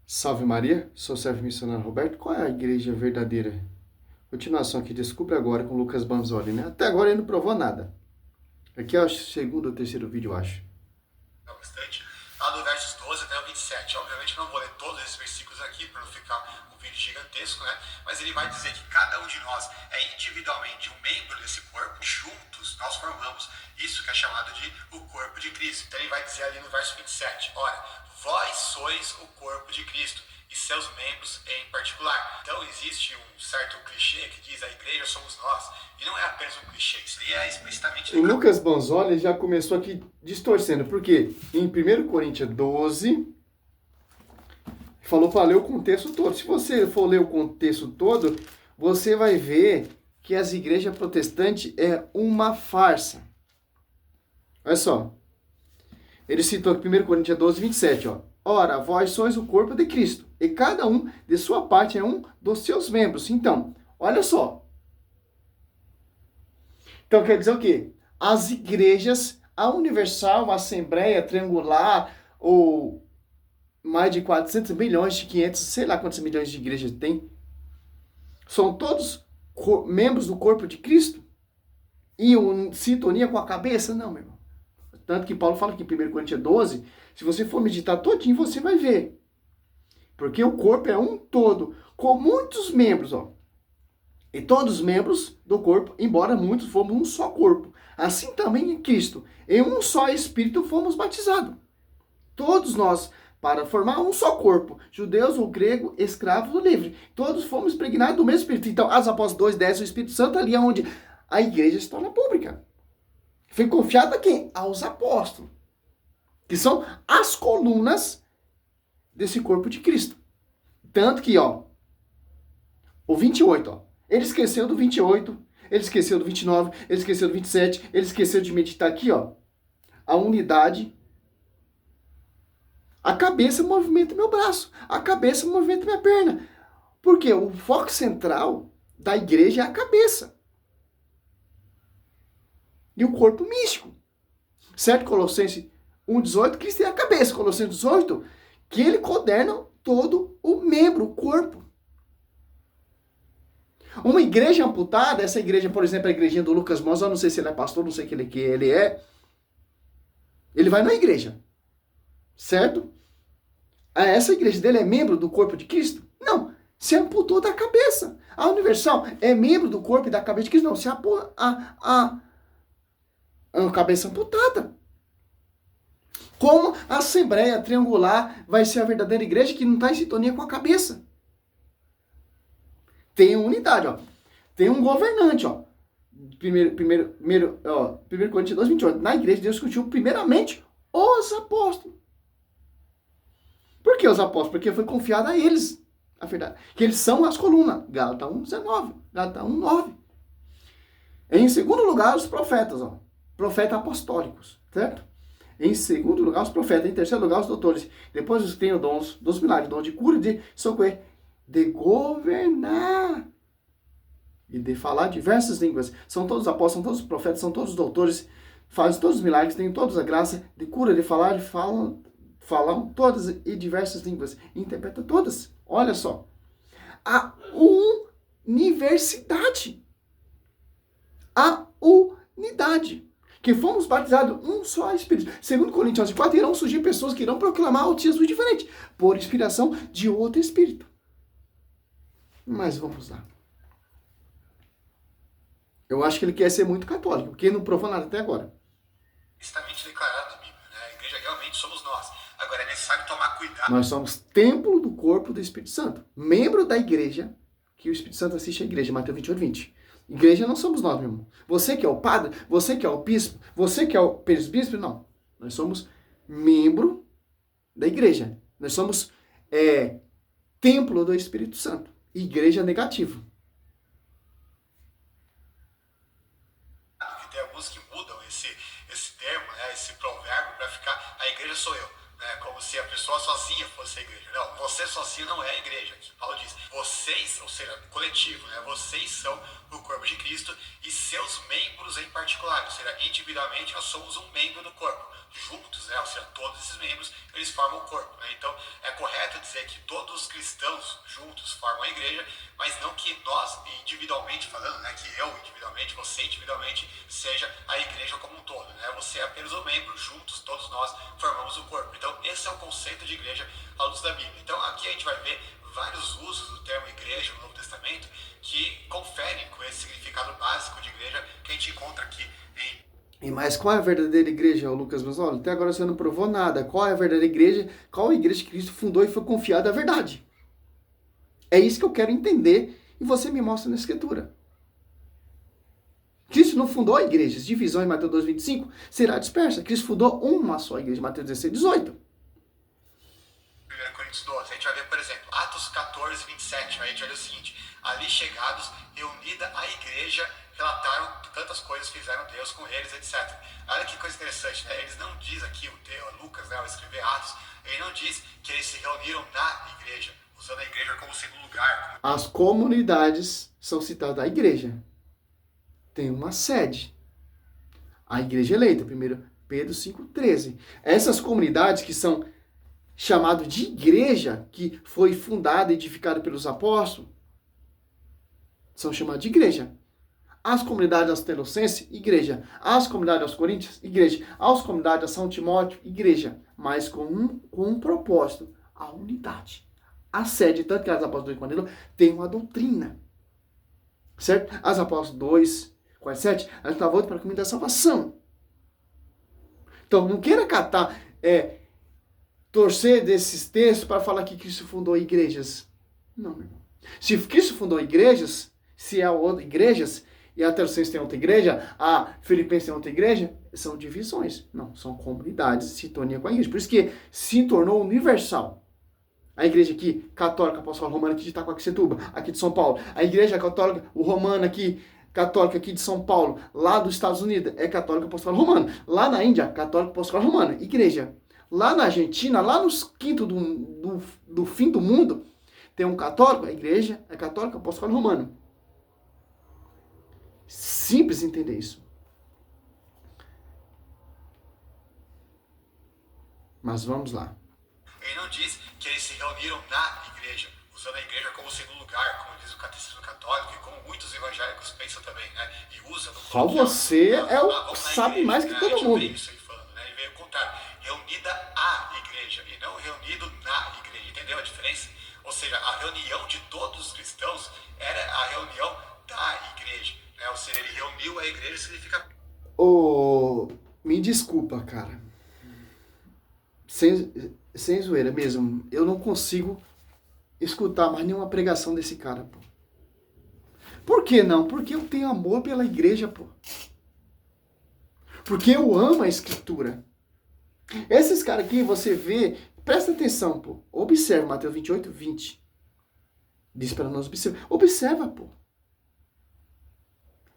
Salve Maria, sou o servo missionário Roberto. Qual é a igreja verdadeira? Continuação aqui, descubra agora com Lucas Banzoli, né? Até agora ele não provou nada. Aqui é o segundo ou terceiro vídeo, eu acho. Bastante. Lá do versos 12 até o 27. Obviamente eu não vou ler todos esses versículos aqui para não ficar um vídeo gigantesco, né? Mas ele vai dizer que cada um de nós é individualmente um membro desse corpo, juntos nós formamos isso que é chamado de o corpo de Cristo. Então ele vai dizer ali no verso 27, ora, vós sois o corpo de Cristo e seus membros em particular. Então existe um certo clichê que diz a igreja somos nós, e não é apenas um clichê, isso aí é explicitamente... O Lucas Banzoli já começou aqui distorcendo, porque em 1 Coríntios 12, falou para ler o contexto todo. Se você for ler o contexto todo, você vai ver que as igrejas protestantes é uma farsa. Olha só. Ele citou aqui 1 Coríntios 12, 27, ó. Ora, vós sois o corpo de Cristo, e cada um de sua parte é um dos seus membros. Então, olha só. Então, quer dizer o quê? As igrejas, a Universal, a Assembleia Triangular, ou mais de 400 milhões, de 500, sei lá quantos milhões de igrejas tem, são todos membros do corpo de Cristo? E em sintonia com a cabeça? Não, meu irmão. Tanto que Paulo fala aqui em 1 Coríntios 12, se você for meditar todinho, você vai ver. Porque o corpo é um todo, com muitos membros, ó. E todos os membros do corpo, embora muitos, fomos um só corpo. Assim também em Cristo. Em um só Espírito fomos batizados. Todos nós, para formar um só corpo. Judeus ou grego, escravos ou livres. Todos fomos impregnados do mesmo Espírito. Então, as Apóstolos 2:10, o Espírito Santo ali é onde a igreja se torna pública. Foi confiado a quem? Aos apóstolos. Que são as colunas desse corpo de Cristo. Tanto que, ó, o 28, ó, ele esqueceu do 28, ele esqueceu do 29, ele esqueceu do 27, ele esqueceu de meditar aqui, ó, a unidade. A cabeça movimenta meu braço, a cabeça movimenta minha perna. Porque o foco central da igreja é a cabeça. E o corpo místico. Certo? Colossenses 1:18, Cristo é a cabeça. Colossenses 18, que ele coordena todo o membro, o corpo. Uma igreja amputada, essa igreja, por exemplo, a igrejinha do Lucas Mons, eu não sei se ele é pastor, não sei que ele é. Ele vai na igreja. Certo? Essa igreja dele é membro do corpo de Cristo? Não. Se amputou da cabeça. A Universal é membro do corpo e da cabeça de Cristo? Não. Se a cabeça amputada. Como a Assembleia Triangular vai ser a verdadeira igreja que não está em sintonia com a cabeça? Tem unidade, ó. Tem um governante, ó. 1 Coríntios 2, 28. Na igreja, Deus discutiu primeiramente os apóstolos. Por que os apóstolos? Porque foi confiado a eles a verdade. Que eles são as colunas. Gálatas 1:19. Gálatas 1:9. Em segundo lugar, os profetas, ó. Profetas apostólicos, certo? Em segundo lugar, os profetas. Em terceiro lugar, os doutores. Depois tem os dons dos milagres, dons de cura, de socorrer, de governar e de falar diversas línguas. São todos apóstolos, são todos profetas, são todos doutores, fazem todos os milagres, têm toda a graça de cura, de falar, falam todas e diversas línguas, interpretam todas. Olha só, a universidade, a unidade, que fomos batizados um só Espírito. Segundo Coríntios 4, irão surgir pessoas que irão proclamar o Jesus diferente, por inspiração de outro Espírito. Mas vamos lá. Eu acho que ele quer ser muito católico, porque não provou nada até agora. Explicitamente declarado na Bíblia, né? A igreja realmente somos nós. Agora é necessário tomar cuidado. Nós somos templo do corpo do Espírito Santo. Membro da igreja, que o Espírito Santo assiste à igreja, Mateus 28:20. Igreja não somos nós, meu irmão. Você que é o padre, você que é o bispo, você que é o presbítero, não. Nós somos membro da igreja. Nós somos templo do Espírito Santo. Igreja negativo. Tem alguns que mudam esse termo, né, esse provérbio, para ficar a igreja sou eu. Né, como se a pessoa sozinha fosse a igreja. Não, você sozinho não é a igreja. Aqui Paulo diz, vocês, ou seja, coletivo, né, vocês são o corpo de Cristo e seus membros em particular. Ou seja, individualmente nós somos um membro do corpo. Juntos, né, ou seja, todos esses membros, eles formam o corpo. Né, então, é correto dizer dizer que todos os cristãos juntos formam a igreja, mas não que nós, individualmente falando, né, que eu individualmente, você individualmente, seja a igreja como um todo, né? Você é apenas um membro, juntos, todos nós formamos o corpo. Então, esse é o conceito de igreja à luz da Bíblia. Então, aqui a gente vai ver vários usos do termo igreja no Novo Testamento que conferem com esse significado básico de igreja que a gente encontra aqui em... Mas qual é a verdadeira igreja, Lucas? Mas olha, até agora você não provou nada. Qual é a verdadeira igreja? Qual a igreja que Cristo fundou e foi confiada a verdade? É isso que eu quero entender e você me mostra na Escritura. Cristo não fundou igrejas. Divisão em Mateus 2,25 será dispersa. Cristo fundou uma só igreja, Mateus 16,18. 1 Coríntios 12. A gente vai ver, por exemplo, Atos 14, 27. A gente vai ver o seguinte: ali chegados, reunida a igreja, relataram tantas coisas que fizeram Deus com eles, etc. Olha que coisa interessante, né? Eles não diz aqui, o Lucas, né, ao escrever Atos, ele não diz que eles se reuniram na igreja, usando a igreja como segundo lugar. As comunidades são citadas da igreja. Tem uma sede. A igreja eleita, 1 Pedro 5,13. Essas comunidades que são chamadas de igreja, que foi fundada e edificada pelos apóstolos, são chamadas de igreja. As comunidades aos Tessalonicenses, igreja. As comunidades aos Coríntios, igreja. As comunidades a São Timóteo, igreja. Mas com um propósito, a unidade. A sede, tanto que as apóstolos 2,41 tem uma doutrina. Certo? As apóstolos 2,47, ela está voltando para o caminho da salvação. Então, não queira catar, torcer desses textos para falar que Cristo fundou igrejas. Não, meu irmão. Se Cristo fundou igrejas, se há outras igrejas, e a Tessalonicenses tem outra igreja, a Filipenses tem outra igreja, são divisões. Não, são comunidades de sintonia com a igreja. Por isso que se tornou universal. A igreja aqui, católica, apostólica romana aqui de Itacoaquecetuba, aqui de São Paulo. A igreja católica, o romana aqui, católica aqui de São Paulo, lá dos Estados Unidos, é católica apostólica romana. Lá na Índia, católica apostólica romana, igreja. Lá na Argentina, lá nos quintos do fim do mundo, tem um católico, a igreja é católica apostólica romana. Simples entender isso. Mas vamos lá. Ele não diz que eles se reuniram na igreja, usando a igreja como segundo lugar, como diz o catecismo católico e como muitos evangélicos pensam também, né? E usam no só você é o que sabe mais que todo mundo. Isso aí falando, né? Ele veio ao contrário, reunida a igreja e não reunido na igreja. Entendeu a diferença? Ou seja, a reunião de todos os cristãos era a reunião da igreja. Né? Ou seja, ele reuniu a igreja, significa... Me desculpa, cara. Sem zoeira mesmo. Eu não consigo escutar mais nenhuma pregação desse cara, pô. Por que não? Porque eu tenho amor pela igreja, pô. Porque eu amo a escritura. Esses caras aqui, você vê... Presta atenção, pô. Observa Mateus 28, 20. Diz para nós observar. Observa, pô.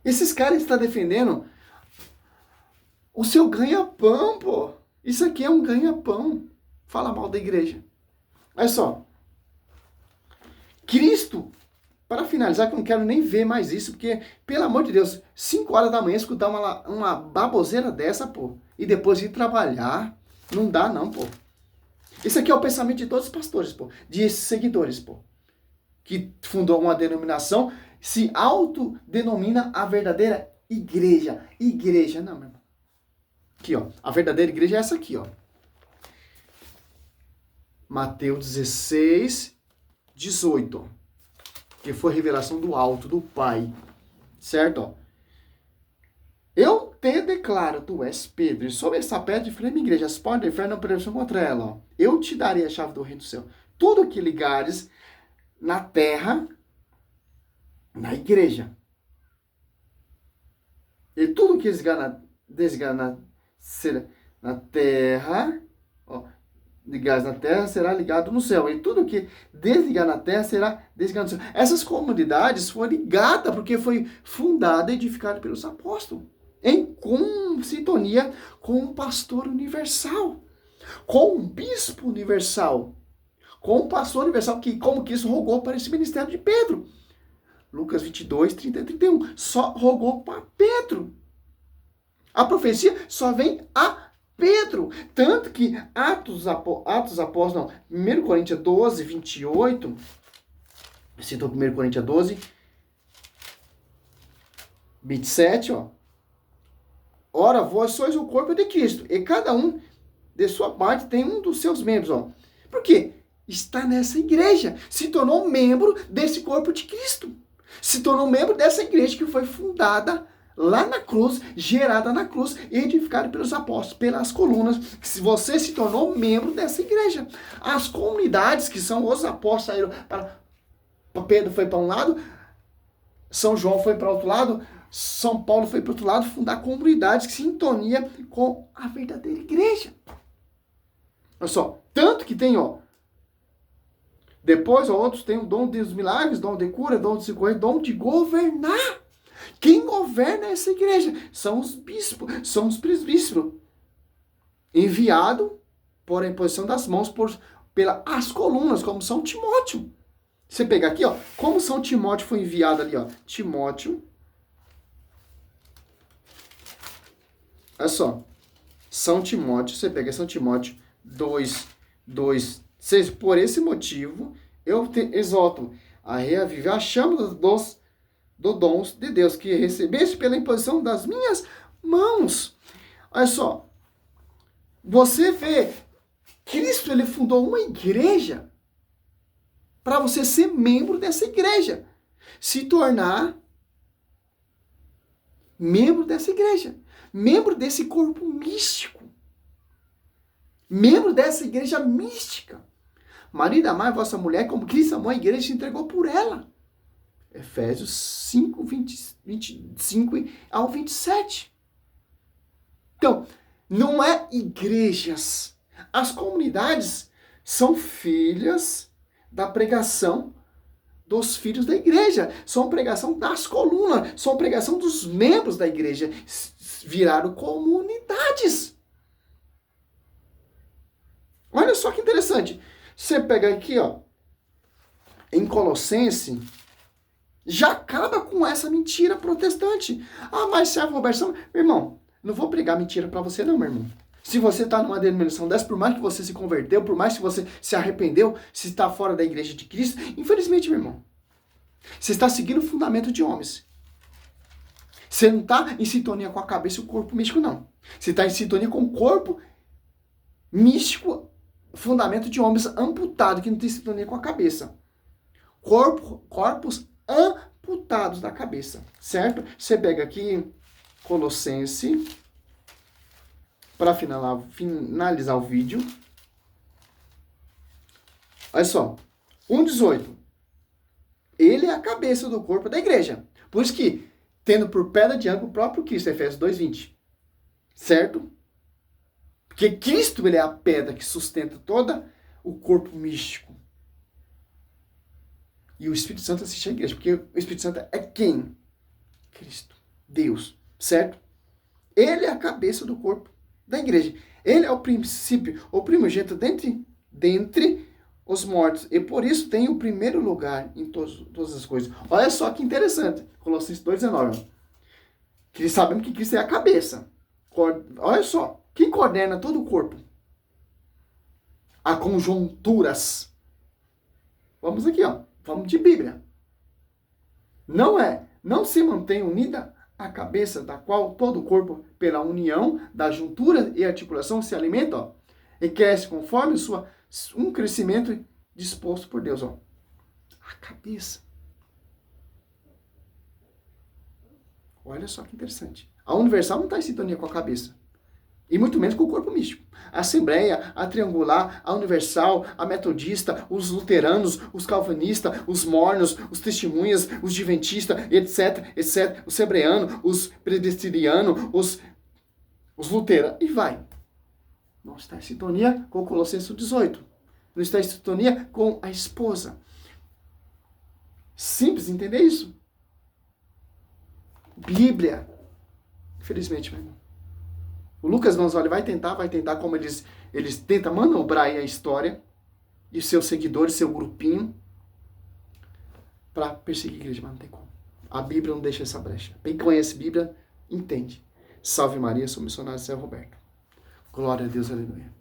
Esses caras estão defendendo o seu ganha-pão, pô. Isso aqui é um ganha-pão. Fala mal da igreja. Olha só. Cristo, para finalizar, que eu não quero nem ver mais isso, porque, pelo amor de Deus, 5 horas da manhã escutar uma baboseira dessa, pô, e depois ir trabalhar, não dá não, pô. Isso aqui é o pensamento de todos os pastores, pô, de seguidores, pô, que fundou uma denominação, se autodenomina a verdadeira igreja. Igreja, não, meu irmão. Aqui, ó, a verdadeira igreja é essa aqui, ó. Mateus 16, 18, que foi revelação do alto, do Pai, certo? Ó. Eu te declaro, tu és Pedro, e sobre essa pedra firme igreja, as portas do inferno não prevalecerão contra ela. Ó. Eu te darei a chave do reino do céu. Tudo que ligares na terra, na igreja. E tudo que desligar na terra, ó, ligares na terra, será ligado no céu. E tudo que desligar na terra, será desligado no céu. Essas comunidades foram ligadas porque foi fundada e edificada pelos apóstolos. Com sintonia com um pastor universal. Com um bispo universal. Com um pastor universal que, como que isso, rogou para esse ministério de Pedro. Lucas 22, 30 e 31. Só rogou para Pedro. A profecia só vem a Pedro. Tanto que Atos Apóstolos, não, 1 Coríntios 12, 28, citou 1 Coríntios 12, 27, ó. Ora, vós sois o corpo de Cristo, e cada um de sua parte tem um dos seus membros, ó. Por quê? Está nessa igreja, se tornou membro desse corpo de Cristo. Se tornou membro dessa igreja que foi fundada lá na cruz, gerada na cruz, edificada pelos apóstolos, pelas colunas. Se você se tornou membro dessa igreja. As comunidades que são os apóstolos saíram para... Pedro foi para um lado, São João foi para outro lado, São Paulo foi para outro lado, fundar comunidades que se sintonia com a verdadeira igreja. Olha só, tanto que tem, ó, depois, ó, outros têm o dom dos milagres, dom de cura, dom de socorrer, dom de governar. Quem governa essa igreja? São os bispos, são os presbíteros. Enviado por a imposição das mãos pelas colunas, como São Timóteo. Você pega aqui, ó, como São Timóteo foi enviado ali, ó. Timóteo. Olha só. São Timóteo, você pega São Timóteo 2, 6. Por esse motivo, eu te exorto a reavivar a chama dos dons de Deus que recebeste pela imposição das minhas mãos. Olha só. Você vê, Cristo, ele fundou uma igreja para você ser membro dessa igreja. Se tornar membro dessa igreja. Membro desse corpo místico. Membro dessa igreja mística. Marido, amai vossa mulher como Cristo amou a igreja e se entregou por ela. Efésios 5, 25 ao 27. Então, não é igrejas. As comunidades são filhas da pregação dos filhos da igreja. São pregação das colunas. São pregação dos membros da igreja. Viraram comunidades. Olha só que interessante. Você pega aqui, ó, em Colossenses, já acaba com essa mentira protestante. Ah, mas serve uma versão... Meu irmão, não vou pregar mentira para você não, meu irmão. Se você está numa denominação dessa, por mais que você se converteu, por mais que você se arrependeu, se está fora da igreja de Cristo, infelizmente, meu irmão, você está seguindo o fundamento de homens. Você não está em sintonia com a cabeça e o corpo místico, não. Você está em sintonia com o corpo místico, fundamento de homens amputado, que não tem sintonia com a cabeça. Corpos amputados da cabeça, certo? Você pega aqui Colossenses, para finalizar o vídeo. Olha só, 1,18. Ele é a cabeça do corpo da igreja. Por isso que, tendo por pedra de ângulo o próprio Cristo, Efésios 2,20. Certo? Porque Cristo, ele é a pedra que sustenta todo o corpo místico. E o Espírito Santo assiste a igreja. Porque o Espírito Santo é quem? Cristo. Deus. Certo? Ele é a cabeça do corpo da igreja. Ele é o princípio, o primogênito dentre os mortos. E por isso tem o primeiro lugar em todas as coisas. Olha só que interessante. Colossenses 2,19. Que sabemos que Cristo é a cabeça. Olha só. Quem coordena todo o corpo? Há conjunturas. Vamos aqui, ó. Vamos de Bíblia. Não se mantém unida a cabeça, da qual todo o corpo, pela união da juntura e articulação, se alimenta, ó, e cresce conforme um crescimento disposto por Deus. Ó. A cabeça. Olha só que interessante. A universal não está em sintonia com a cabeça. E muito menos com o corpo místico. A Assembleia, a Triangular, a Universal, a Metodista, os luteranos, os calvinistas, os mornos, os testemunhas, os adventistas, etc, etc, os hebreanos, os presbiterianos, os luteranos, e vai. Não está em sintonia com o Colossenses 18. Não está em sintonia com a esposa. Simples entender isso. Bíblia. Infelizmente, meu irmão. O Lucas Manzoli vai tentar como eles tentam manobrar aí a história e seus seguidores, seu grupinho, para perseguir a igreja, mas não tem como. A Bíblia não deixa essa brecha. Quem conhece a Bíblia, entende. Salve Maria, sou missionário Zé Roberto. Glória a Deus, aleluia.